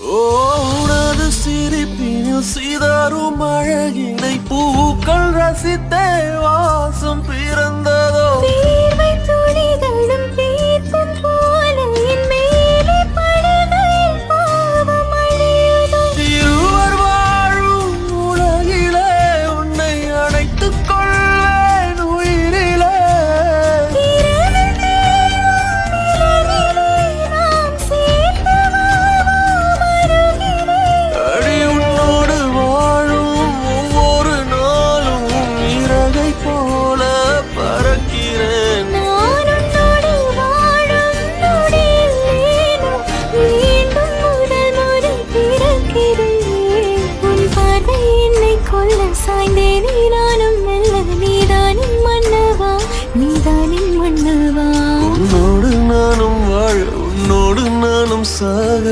ஓ உனது சிரிப்பினில் சிதறும் அழகினை பூக்கள் ரசித்தே வாசம் பிறந்ததோ தீர்வை துளிகளும் தீர்க்கும் போல என் மேலே படுகையில் பாவம் அழியுதோ இருவர் வாழும் உலகிலே உன்னை அணைத்துக் கொள்வேன் உயிரிலே இரவில் தேயும் நிலவிலே நாம் சேர்ந்து வாழ்வோம் அருகிலே அடி உன்னோடு வாழும் ஒவ்வொரு நாளும் இறகை போல பறக்கிறேன் நான் உன்னோடு வாழும் நொடியில் ஏனும் மீண்டும் முதல் முறை பிறக்கிறேன் உன் பார்வை என்னை கொல்ல சாய்ந்தேனே நானும் மெல்ல நீதானின் மன்னவா நீதானின் மன்னவா உன்னோடு நானும் வாழ உன்னோடு நானும் சாக